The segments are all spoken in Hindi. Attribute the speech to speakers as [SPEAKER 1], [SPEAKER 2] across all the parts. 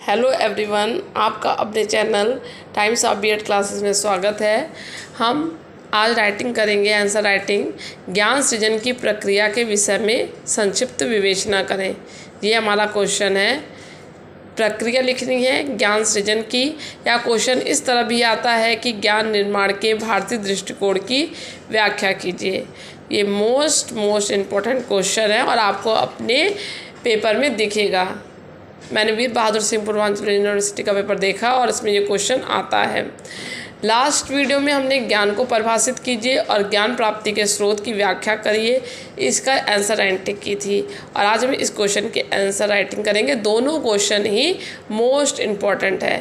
[SPEAKER 1] हेलो एवरीवन, आपका अपने channel times of BEd classes में स्वागत है। हम आज राइटिंग करेंगे, आंसर राइटिंग। ज्ञान सृजन की प्रक्रिया के विषय में संक्षिप्त विवेचना करें। ये हमारा क्वेश्चन है। प्रक्रिया लिखनी है ज्ञान सृजन की, या क्वेश्चन इस तरह भी आता है कि ज्ञान निर्माण के भारतीय दृष्टिकोण की व्याख्या कीजिए। ये मोस्ट इम्पोर्टेंट क्वेश्चन है और आपको अपने पेपर में दिखेगा। मैंने वीर बहादुर सिंह पूर्वांचल यूनिवर्सिटी का पेपर देखा और इसमें ये क्वेश्चन आता है। लास्ट वीडियो में हमने ज्ञान को परिभाषित कीजिए और ज्ञान प्राप्ति के स्रोत की व्याख्या करिए, इसका आंसर राइटिंग की थी। और आज हम इस क्वेश्चन के आंसर राइटिंग करेंगे। दोनों क्वेश्चन ही मोस्ट इम्पॉर्टेंट है।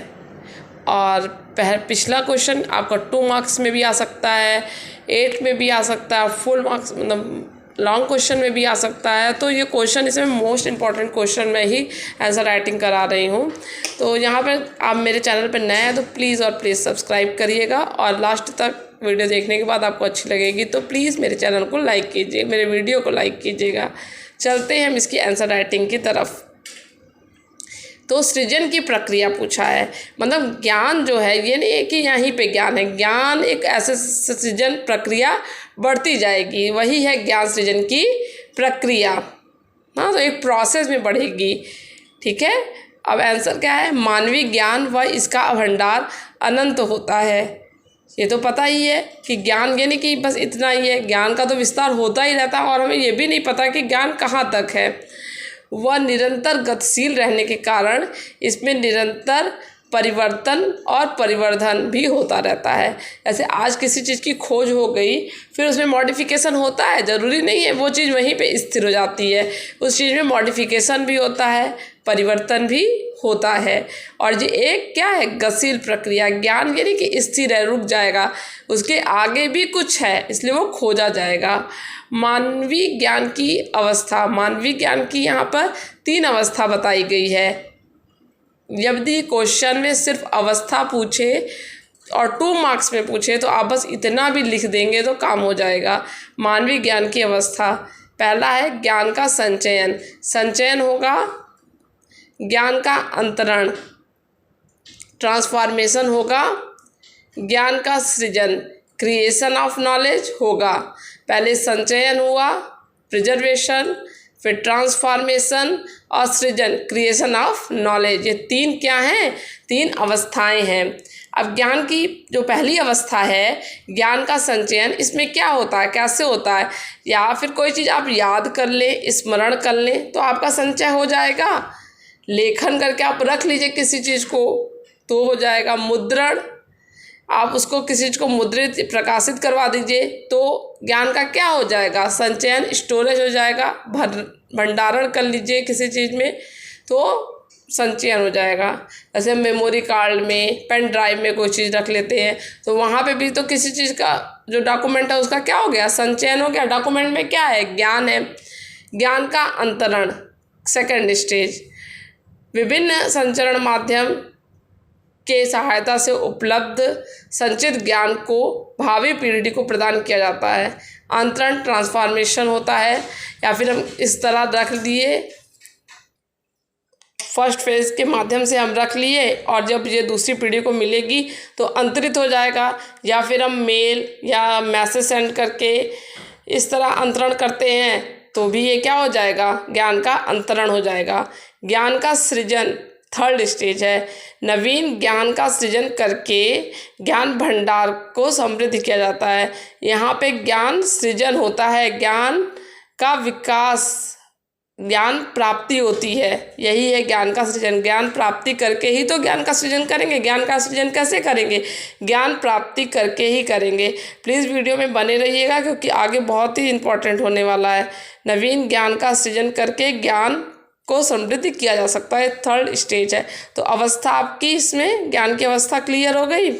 [SPEAKER 1] और पिछला क्वेश्चन आपका 2 मार्क्स में भी आ सकता है, 8 में भी आ सकता है, फुल मार्क्स मतलब लॉन्ग क्वेश्चन में भी आ सकता है। तो ये क्वेश्चन इसमें मोस्ट इम्पॉर्टेंट क्वेश्चन में ही आंसर राइटिंग करा रही हूँ। तो यहाँ पर आप मेरे चैनल पर नए हैं तो प्लीज़ सब्सक्राइब करिएगा, और लास्ट तक वीडियो देखने के बाद आपको अच्छी लगेगी तो प्लीज़ मेरे चैनल को लाइक कीजिए, मेरे वीडियो को लाइक कीजिएगा। चलते हैं हम इसकी आंसर राइटिंग की तरफ। तो सृजन की प्रक्रिया पूछा है, मतलब ज्ञान जो है ये नहीं है कि यहीं पे ज्ञान है। ज्ञान एक ऐसे सृजन प्रक्रिया बढ़ती जाएगी, वही है ज्ञान सृजन की प्रक्रिया। हाँ, तो एक प्रोसेस में बढ़ेगी। ठीक है, अब आंसर क्या है? मानवीय ज्ञान व इसका भंडार अनंत होता है। ये तो पता ही है कि ज्ञान यानी कि बस इतना ही है। ज्ञान का तो विस्तार होता ही रहता है और हमें ये भी नहीं पता कि ज्ञान कहाँ तक है। वह निरंतर गतिशील रहने के कारण इसमें निरंतर परिवर्तन और परिवर्धन भी होता रहता है। जैसे आज किसी चीज़ की खोज हो गई, फिर उसमें मॉडिफिकेशन होता है, ज़रूरी नहीं है वो चीज़ वहीं पे स्थिर हो जाती है। उस चीज़ में मॉडिफिकेशन भी होता है, परिवर्तन भी होता है। और ये एक क्या है? गतिशील प्रक्रिया। ज्ञान यानी कि स्थिर है, रुक जाएगा, उसके आगे भी कुछ है, इसलिए वो खोजा जाएगा। मानवीय ज्ञान की अवस्था, मानवीय ज्ञान की यहाँ पर 3 अवस्था बताई गई है। यदि क्वेश्चन में सिर्फ अवस्था पूछे और 2 मार्क्स में पूछे तो आप बस इतना भी लिख देंगे तो काम हो जाएगा। मानवीय ज्ञान की अवस्था, पहला है ज्ञान का संचयन। संचयन होगा, ज्ञान का अंतरण ट्रांसफॉर्मेशन होगा, ज्ञान का सृजन क्रिएशन ऑफ नॉलेज होगा। पहले संचयन हुआ, प्रिजर्वेशन, फिर ट्रांसफॉर्मेशन और सृजन क्रिएशन ऑफ नॉलेज। ये 3 क्या हैं? 3 अवस्थाएं हैं। अब ज्ञान की जो पहली अवस्था है, ज्ञान का संचयन, इसमें क्या होता है, कैसे होता है? या फिर कोई चीज़ आप याद कर लें, स्मरण कर लें तो आपका संचय हो जाएगा। लेखन करके आप रख लीजिए किसी चीज़ को तो हो जाएगा। मुद्रण, आप उसको किसी चीज़ को मुद्रित प्रकाशित करवा दीजिए तो ज्ञान का क्या हो जाएगा? संचयन, स्टोरेज हो जाएगा। भंडारण कर लीजिए किसी चीज़ में तो संचयन हो जाएगा। जैसे मेमोरी कार्ड में, पेन ड्राइव में कोई चीज़ रख लेते हैं तो वहाँ पे भी तो किसी चीज़ का जो डॉक्यूमेंट है उसका क्या हो गया? संचयन हो गया। डॉक्यूमेंट में क्या है? ज्ञान है। ज्ञान का अंतरण, सेकेंड स्टेज, विभिन्न संचरण माध्यम के सहायता से उपलब्ध संचित ज्ञान को भावी पीढ़ी को प्रदान किया जाता है। अंतरण ट्रांसफॉर्मेशन होता है। या फिर हम इस तरह रख लिए, फर्स्ट फेज के माध्यम से हम रख लिए और जब ये दूसरी पीढ़ी को मिलेगी तो अंतरित हो जाएगा। या फिर हम मेल या मैसेज सेंड करके इस तरह अंतरण करते हैं तो भी ये क्या हो जाएगा? ज्ञान का अंतरण हो जाएगा। ज्ञान का सृजन थर्ड स्टेज है। नवीन ज्ञान का सृजन करके ज्ञान भंडार को समृद्ध किया जाता है। यहाँ पे ज्ञान सृजन होता है, ज्ञान का विकास, ज्ञान प्राप्ति होती है। यही है ज्ञान का सृजन। ज्ञान प्राप्ति करके ही तो ज्ञान का सृजन करेंगे। ज्ञान का सृजन कैसे करेंगे? ज्ञान प्राप्ति करके ही करेंगे। प्लीज़ वीडियो में बने रहिएगा क्योंकि आगे बहुत ही इम्पोर्टेंट होने वाला है। नवीन ज्ञान का सृजन करके ज्ञान को समृद्ध किया जा सकता है, थर्ड स्टेज है। तो अवस्था आपकी इसमें ज्ञान की अवस्था क्लियर हो गई।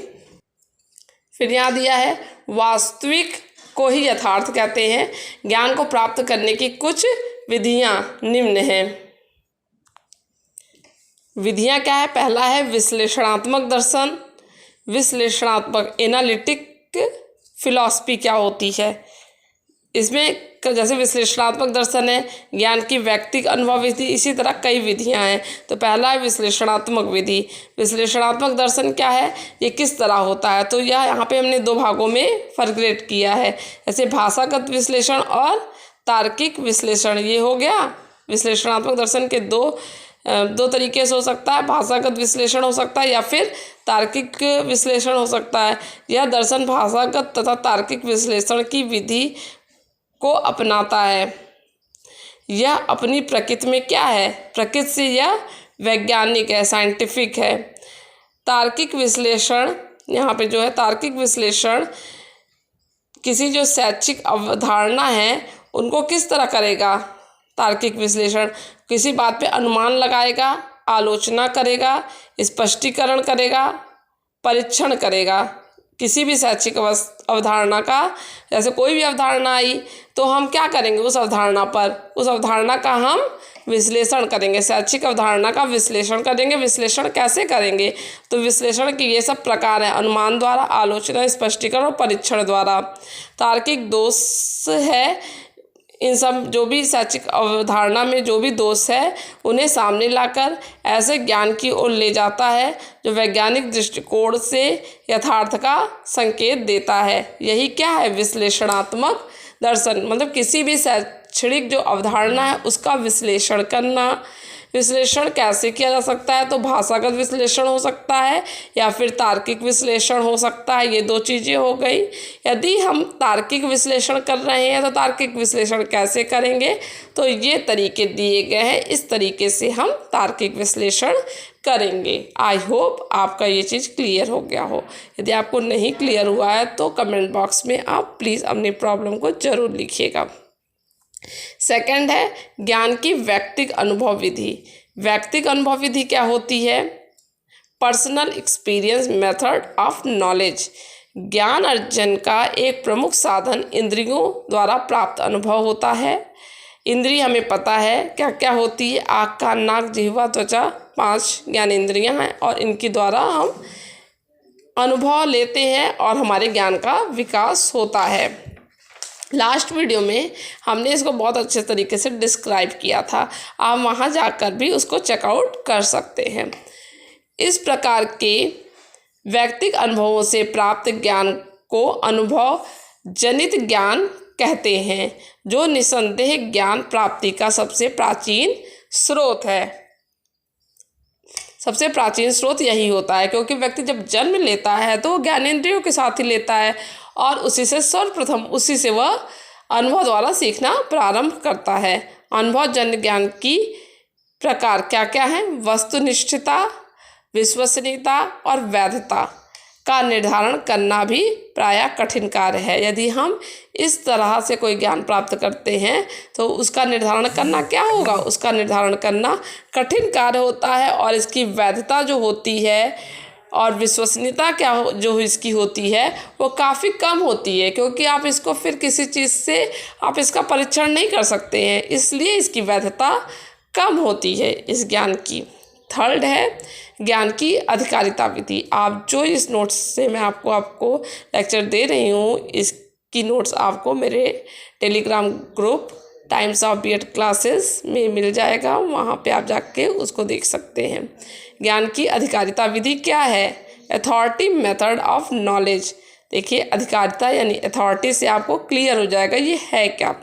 [SPEAKER 1] फिर यहाँ दिया है वास्तविक को ही यथार्थ कहते हैं। ज्ञान को प्राप्त करने की कुछ विधियाँ निम्न हैं। विधियाँ क्या है? पहला है विश्लेषणात्मक दर्शन। विश्लेषणात्मक एनालिटिक फिलॉसफी क्या होती है? इसमें जैसे विश्लेषणात्मक दर्शन है, ज्ञान की व्यक्तिक अनुभव विधि, इसी तरह कई विधियां हैं। तो पहला है विश्लेषणात्मक विधि। विश्लेषणात्मक दर्शन क्या है, ये किस तरह होता है, तो यह यहाँ पे हमने 2 भागों में वर्गीकृत किया है, जैसे भाषागत विश्लेषण और तार्किक विश्लेषण। ये हो गया विश्लेषणात्मक दर्शन के दो तरीके से हो सकता है, भाषागत विश्लेषण हो सकता है या फिर तार्किक विश्लेषण हो सकता है। यह दर्शन भाषागत तथा तार्किक विश्लेषण की विधि को अपनाता है। यह अपनी प्रकृति में क्या है, प्रकृति से यह वैज्ञानिक है, साइंटिफिक है। तार्किक विश्लेषण, यहाँ पे जो है तार्किक विश्लेषण किसी जो शैक्षिक अवधारणा है उनको किस तरह करेगा। तार्किक विश्लेषण किसी बात पे अनुमान लगाएगा, आलोचना करेगा, स्पष्टीकरण करेगा, परीक्षण करेगा। किसी भी शैक्षिक अवधारणा का, जैसे कोई भी अवधारणा आई तो हम क्या करेंगे, उस अवधारणा का हम विश्लेषण करेंगे, शैक्षिक अवधारणा का विश्लेषण करेंगे। विश्लेषण कैसे करेंगे, तो विश्लेषण के ये सब प्रकार हैं, अनुमान द्वारा, आलोचना, स्पष्टीकरण और परीक्षण द्वारा। तार्किक दोष है, इन सब जो भी शैक्षिक अवधारणा में जो भी दोष है उन्हें सामने लाकर ऐसे ज्ञान की ओर ले जाता है जो वैज्ञानिक दृष्टिकोण से यथार्थ का संकेत देता है। यही क्या है, विश्लेषणात्मक दर्शन, मतलब किसी भी शैक्षणिक जो अवधारणा है उसका विश्लेषण करना। विश्लेषण कैसे किया जा सकता है, तो भाषागत विश्लेषण हो सकता है या फिर तार्किक विश्लेषण हो सकता है। ये 2 चीज़ें हो गई। यदि हम तार्किक विश्लेषण कर रहे हैं तो तार्किक विश्लेषण कैसे करेंगे, तो ये तरीके दिए गए हैं, इस तरीके से हम तार्किक विश्लेषण करेंगे। आई होप आपका ये चीज़ क्लियर हो गया हो। यदि आपको नहीं क्लियर हुआ है तो कमेंट बॉक्स में आप प्लीज़ अपनी प्रॉब्लम को ज़रूर लिखिएगा। सेकंड है ज्ञान की व्यक्तिक अनुभव विधि। व्यक्तिक अनुभव विधि क्या होती है, personal experience method of knowledge. ज्ञान अर्जन का एक प्रमुख साधन इंद्रियों द्वारा प्राप्त अनुभव होता है। इंद्रिय हमें पता है क्या क्या होती है, आँख, कान, नाक, जिह्वा, त्वचा, 5 ज्ञानेंद्रियां हैं और इनके द्वारा हम अनुभव लेते हैं और हमारे ज्ञान का विकास होता है। लास्ट वीडियो में हमने इसको बहुत अच्छे तरीके से डिस्क्राइब किया था, आप वहाँ जाकर भी उसको चेकआउट कर सकते हैं। इस प्रकार के व्यक्तिगत अनुभवों से प्राप्त ज्ञान को अनुभव जनित ज्ञान कहते हैं, जो निसंदेह ज्ञान प्राप्ति का सबसे प्राचीन स्रोत है। सबसे प्राचीन स्रोत यही होता है, क्योंकि व्यक्ति जब जन्म लेता है तो वो ज्ञानेंद्रियों के साथ ही लेता है और उसी से सर्वप्रथम उसी से वह अनुभव द्वारा सीखना प्रारंभ करता है। अनुभवजन्य ज्ञान की प्रकार क्या क्या हैं, वस्तुनिष्ठता, विश्वसनीयता और वैधता का निर्धारण करना भी प्रायः कठिन कार्य है। यदि हम इस तरह से कोई ज्ञान प्राप्त करते हैं तो उसका निर्धारण करना क्या होगा, उसका निर्धारण करना कठिन कार्य होता है और इसकी वैधता जो होती है और विश्वसनीयता जो इसकी होती है वो काफ़ी कम होती है, क्योंकि आप इसको फिर किसी चीज़ से आप इसका परीक्षण नहीं कर सकते हैं, इसलिए इसकी वैधता कम होती है इस ज्ञान की। थर्ड है ज्ञान की अधिकारिता विधि। आप जो इस नोट्स से मैं आपको लेक्चर दे रही हूँ, इसकी नोट्स आपको मेरे Telegram group times of BEd classes में मिल जाएगा, वहाँ पे आप जाके उसको देख सकते हैं। ज्ञान की अधिकारिता विधि क्या है, अथॉरिटी मेथड ऑफ नॉलेज। देखिए अधिकारिता यानी अथॉरिटी से आपको क्लियर हो जाएगा ये है क्या,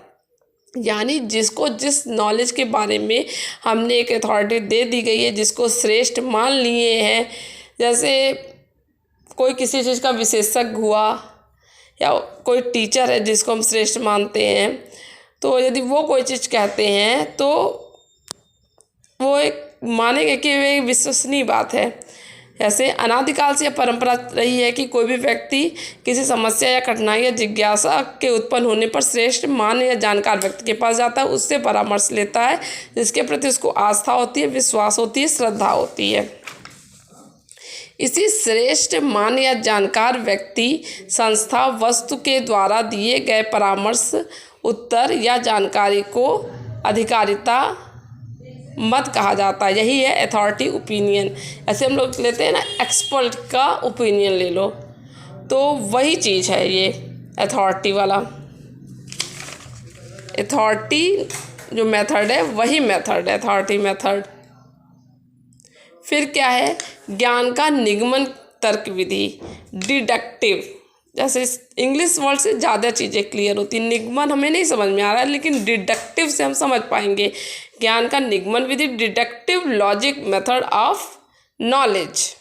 [SPEAKER 1] यानी जिसको जिस नॉलेज के बारे में हमने एक अथॉरिटी दे दी गई है, जिसको श्रेष्ठ मान लिए हैं, जैसे कोई किसी चीज़ का विशेषज्ञ हुआ या कोई टीचर है जिसको हम श्रेष्ठ मानते हैं, तो यदि वो कोई चीज़ कहते हैं तो वो एक मानेंगे कि वे विश्वसनीय बात है। ऐसे अनादिकाल से यह परंपरा रही है कि कोई भी व्यक्ति किसी समस्या या कठिनाई या जिज्ञासा के उत्पन्न होने पर श्रेष्ठ मान या जानकार व्यक्ति के पास जाता है, उससे परामर्श लेता है, जिसके प्रति उसको आस्था होती है, विश्वास होती है, श्रद्धा होती है। इसी श्रेष्ठ मान या जानकार व्यक्ति, संस्था, वस्तु के द्वारा दिए गए परामर्श, उत्तर या जानकारी को अधिकारिता मत कहा जाता है। यही है अथॉरिटी ओपिनियन। ऐसे हम लोग लेते हैं ना, एक्सपर्ट का ओपिनियन ले लो, तो वही चीज़ है ये अथॉरिटी वाला। अथॉरिटी जो मेथड है वही मेथड है, अथॉरिटी मेथड। फिर क्या है, ज्ञान का निगमन तर्क विधि, डिडक्टिव। जैसे इंग्लिश वर्ड से ज़्यादा चीज़ें क्लियर होती हैं, निगमन हमें नहीं समझ में आ रहा है, लेकिन डिडक्टिव से हम समझ पाएंगे। ज्ञान का निगमन विधि, deductive logic method of knowledge.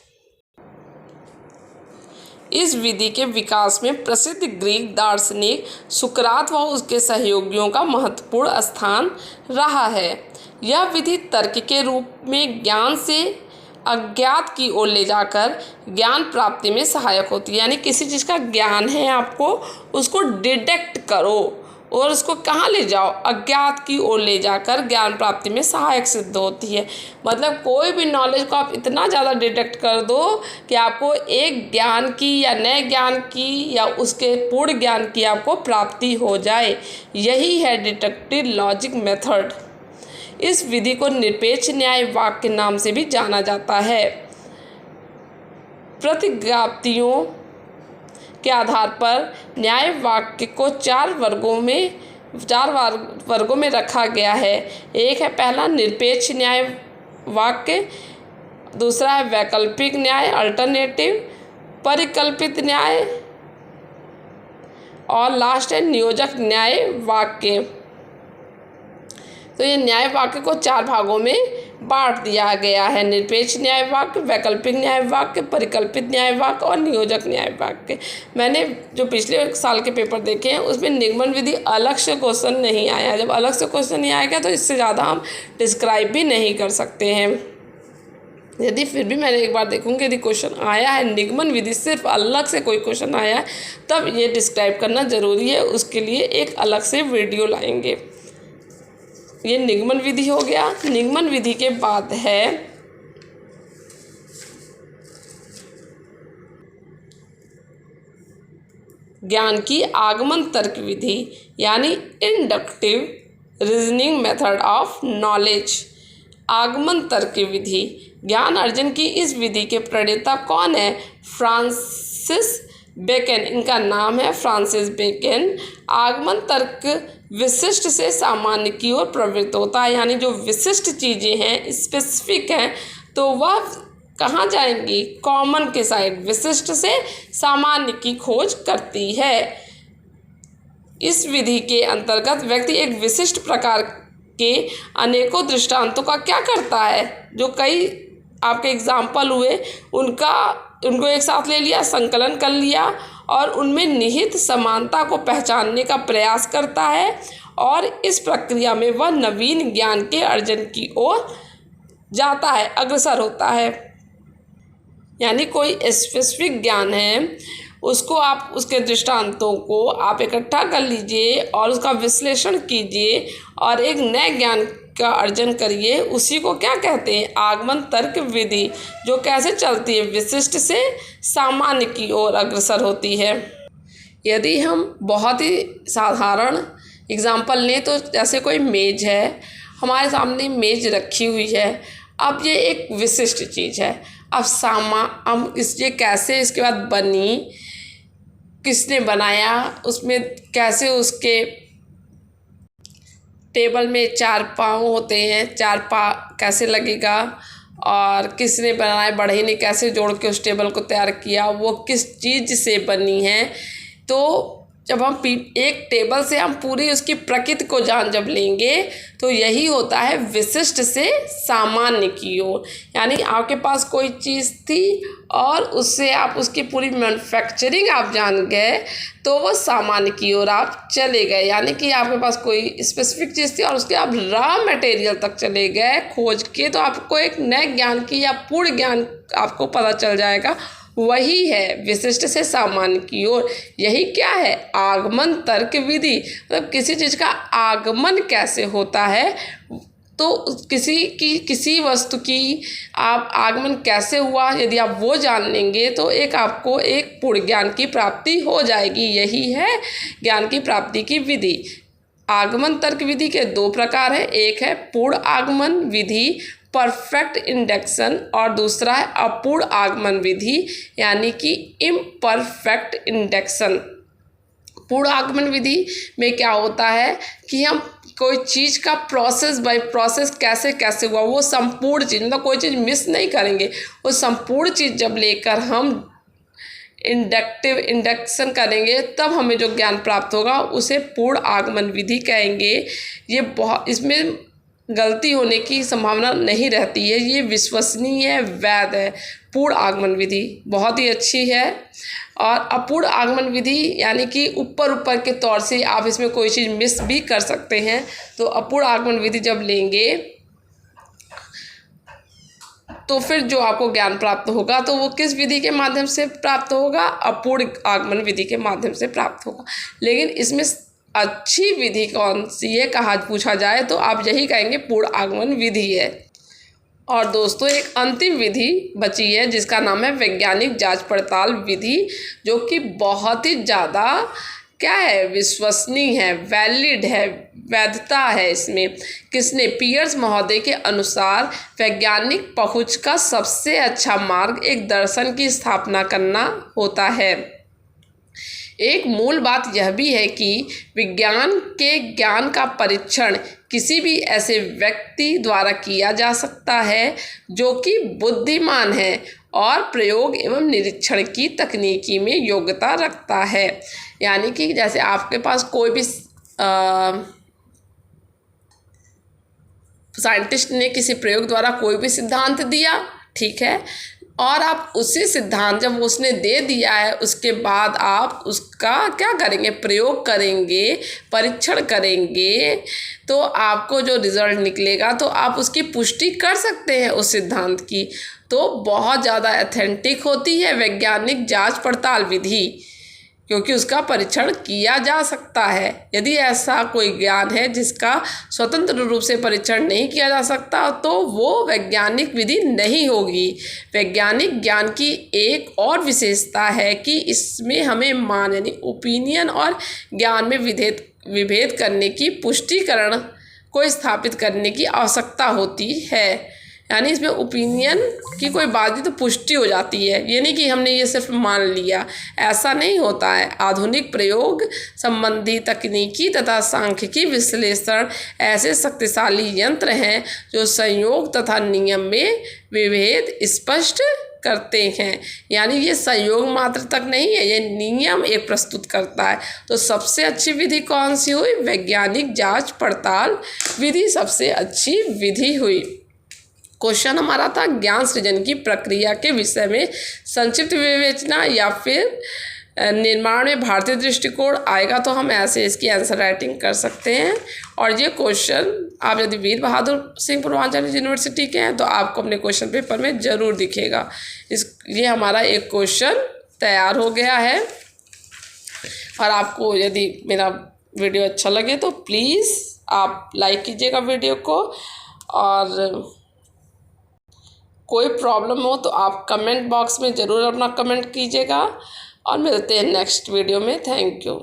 [SPEAKER 1] इस विधि के विकास में प्रसिद्ध ग्रीक दार्शनिक सुकरात व उसके सहयोगियों का महत्वपूर्ण स्थान रहा है। यह विधि तर्क के रूप में ज्ञान से अज्ञात की ओर ले जाकर ज्ञान प्राप्ति में सहायक होती है। यानी किसी चीज़ का ज्ञान है आपको, उसको डिडक्ट करो और उसको कहाँ ले जाओ, अज्ञात की ओर ले जाकर ज्ञान प्राप्ति में सहायक सिद्ध होती है। मतलब कोई भी नॉलेज को आप इतना ज़्यादा डिडक्ट कर दो कि आपको एक ज्ञान की या नए ज्ञान की या उसके पूर्ण ज्ञान की आपको प्राप्ति हो जाए। यही है डिडक्टिव लॉजिक मेथड। इस विधि को निरपेक्ष न्याय वाक्य के नाम से भी जाना जाता है। प्रतिज्ञाप्तियों के आधार पर न्याय वाक्य को चार वर्गों में रखा गया है। एक है पहला निरपेक्ष न्याय वाक्य, दूसरा है वैकल्पिक न्याय अल्टरनेटिव, परिकल्पित न्याय और लास्ट है नियोजक न्याय वाक्य। तो ये न्याय वाक्य को चार भागों में बांट दिया गया है, निरपेक्ष न्याय वाक्य, वैकल्पिक न्याय वाक्य, परिकल्पित न्याय वाक्य और नियोजक न्याय वाक्य। मैंने जो पिछले साल के पेपर देखे हैं उसमें निगमन विधि अलग से क्वेश्चन नहीं आया। जब अलग से क्वेश्चन नहीं आएगा तो इससे ज़्यादा हम डिस्क्राइब भी नहीं कर सकते हैं। यदि फिर भी मैंने एक बार देखूंगी यदि क्वेश्चन आया है निगमन विधि सिर्फ अलग से कोई क्वेश्चन आया है तब ये डिस्क्राइब करना ज़रूरी है, उसके लिए एक अलग से वीडियो लाएंगे। ये निगमन विधि हो गया। निगमन विधि के बाद है ज्ञान की आगमन तर्क विधि, यानी inductive reasoning method of knowledge. आगमन तर्क विधि, ज्ञान अर्जन की इस विधि के प्रणेता कौन है? फ्रांसिस बेकन, इनका नाम है फ्रांसिस बेकन। आगमन तर्क विशिष्ट से सामान्य की ओर प्रवृत्त होता है, यानी जो विशिष्ट चीज़ें हैं, स्पेसिफिक हैं, तो वह कहाँ जाएंगी? कॉमन के साइड, विशिष्ट से सामान्य की खोज करती है। इस विधि के अंतर्गत व्यक्ति एक विशिष्ट प्रकार के अनेकों दृष्टांतों का क्या करता है? जो कई आपके एग्जाम्पल हुए उनको एक साथ ले लिया, संकलन कर लिया और उनमें निहित समानता को पहचानने का प्रयास करता है और इस प्रक्रिया में वह नवीन ज्ञान के अर्जन की ओर जाता है, अग्रसर होता है। यानी कोई स्पेसिफिक ज्ञान है, उसको आप उसके दृष्टांतों को आप इकट्ठा कर लीजिए और उसका विश्लेषण कीजिए और एक नए ज्ञान का अर्जन करिए। उसी को क्या कहते हैं? आगमन तर्क विधि, जो कैसे चलती है? विशिष्ट से सामान्य की ओर अग्रसर होती है। यदि हम बहुत ही साधारण एग्जाम्पल लें तो जैसे कोई मेज है, हमारे सामने मेज रखी हुई है, अब ये एक विशिष्ट चीज़ है। अब हम ये कैसे इसके बाद बनी, किसने बनाया, उसमें कैसे उसके टेबल में चार पाँव होते हैं, चार पाँव कैसे लगेगा और किसने बनाया, बढ़ई ने कैसे जोड़ के उस टेबल को तैयार किया, वो किस चीज़ से बनी है। तो जब हम एक टेबल से हम पूरी उसकी प्रकृति को जब लेंगे तो यही होता है विशिष्ट से सामान्य की ओर। यानी आपके पास कोई चीज़ थी और उससे आप उसकी पूरी मैन्युफैक्चरिंग आप जान गए तो वो सामान्य की ओर आप चले गए। यानी कि आपके पास कोई स्पेसिफिक चीज़ थी और उसके आप रॉ मटेरियल तक चले गए खोज के, तो आपको एक नए ज्ञान की या पूर्ण ज्ञान आपको पता चल जाएगा। वही है विशिष्ट से सामान्य की ओर। यही क्या है? आगमन तर्क विधि। मतलब किसी चीज़ का आगमन कैसे होता है, तो किसी वस्तु की आप आगमन कैसे हुआ, यदि आप वो जान लेंगे तो आपको एक पूर्ण ज्ञान की प्राप्ति हो जाएगी। यही है ज्ञान की प्राप्ति की विधि। आगमन तर्क विधि के दो प्रकार हैं, एक है पूर्ण आगमन विधि परफेक्ट इंडक्शन और दूसरा है अपूर्ण आगमन विधि यानी कि इम्परफेक्ट इंडक्शन। पूर्ण आगमन विधि में क्या होता है कि हम कोई चीज़ का प्रोसेस बाय प्रोसेस कैसे कैसे हुआ, वो संपूर्ण चीज़, मतलब कोई चीज़ मिस नहीं करेंगे, वो संपूर्ण चीज़ जब लेकर हम इंडक्शन करेंगे तब हमें जो ज्ञान प्राप्त होगा उसे पूर्ण आगमन विधि कहेंगे। ये बहुत, इसमें गलती होने की संभावना नहीं रहती है, ये विश्वसनीय है, वैध है। पूर्ण आगमन विधि बहुत ही अच्छी है। और अपूर्ण आगमन विधि यानी कि ऊपर के तौर से आप इसमें कोई चीज़ मिस भी कर सकते हैं। तो अपूर्ण आगमन विधि जब लेंगे तो फिर जो आपको ज्ञान प्राप्त होगा तो वो किस विधि के माध्यम से प्राप्त होगा, अपूर्ण आगमन विधि के माध्यम से प्राप्त होगा। लेकिन इसमें अच्छी विधि कौन सी है पूछा जाए तो आप यही कहेंगे पूर्ण आगमन विधि है। और दोस्तों एक अंतिम विधि बची है जिसका नाम है वैज्ञानिक जांच पड़ताल विधि, जो कि बहुत ही ज़्यादा क्या है, विश्वसनीय है, वैलिड है, वैधता है इसमें। किसने, पियर्स महोदय के अनुसार वैज्ञानिक पहुंच का सबसे अच्छा मार्ग एक दर्शन की स्थापना करना होता है। एक मूल बात यह भी है कि विज्ञान के ज्ञान का परीक्षण किसी भी ऐसे व्यक्ति द्वारा किया जा सकता है जो कि बुद्धिमान है और प्रयोग एवं निरीक्षण की तकनीकी में योग्यता रखता है। यानी कि जैसे आपके पास कोई भी साइंटिस्ट ने किसी प्रयोग द्वारा कोई भी सिद्धांत दिया, ठीक है, और आप उसी सिद्धांत जब उसने दे दिया है उसके बाद आप उसका क्या करेंगे, प्रयोग करेंगे, परीक्षण करेंगे, तो आपको जो रिज़ल्ट निकलेगा तो आप उसकी पुष्टि कर सकते हैं उस सिद्धांत की। तो बहुत ज़्यादा ऑथेंटिक होती है वैज्ञानिक जांच पड़ताल विधि, क्योंकि उसका परीक्षण किया जा सकता है। यदि ऐसा कोई ज्ञान है जिसका स्वतंत्र रूप से परीक्षण नहीं किया जा सकता तो वो वैज्ञानिक विधि नहीं होगी। वैज्ञानिक ज्ञान की एक और विशेषता है कि इसमें हमें मान यानी ओपिनियन और ज्ञान में विभेद करने की पुष्टिकरण को स्थापित करने की आवश्यकता होती है। यानी इसमें ओपिनियन की कोई बात तो पुष्टि हो जाती है, ये नहीं कि हमने ये सिर्फ मान लिया, ऐसा नहीं होता है। आधुनिक प्रयोग संबंधी तकनीकी तथा सांख्यिकी विश्लेषण ऐसे शक्तिशाली यंत्र हैं जो संयोग तथा नियम में विभेद स्पष्ट करते हैं। यानी ये संयोग मात्र तक नहीं है, ये नियम एक प्रस्तुत करता है। तो सबसे अच्छी विधि कौन सी हुई, वैज्ञानिक जांच पड़ताल विधि सबसे अच्छी विधि हुई। क्वेश्चन हमारा था ज्ञान सृजन की प्रक्रिया के विषय में संक्षिप्त विवेचना या फिर निर्माण में भारतीय दृष्टिकोण आएगा तो हम ऐसे इसकी आंसर राइटिंग कर सकते हैं। और ये क्वेश्चन आप यदि वीर बहादुर सिंह पूर्वांचल यूनिवर्सिटी के हैं तो आपको अपने क्वेश्चन पेपर में ज़रूर दिखेगा। ये हमारा एक क्वेश्चन तैयार हो गया है। और आपको यदि मेरा वीडियो अच्छा लगे तो प्लीज़ आप लाइक कीजिएगा वीडियो को, और कोई प्रॉब्लम हो तो आप कमेंट बॉक्स में ज़रूर अपना कमेंट कीजिएगा। और मिलते हैं नेक्स्ट वीडियो में। Thank you.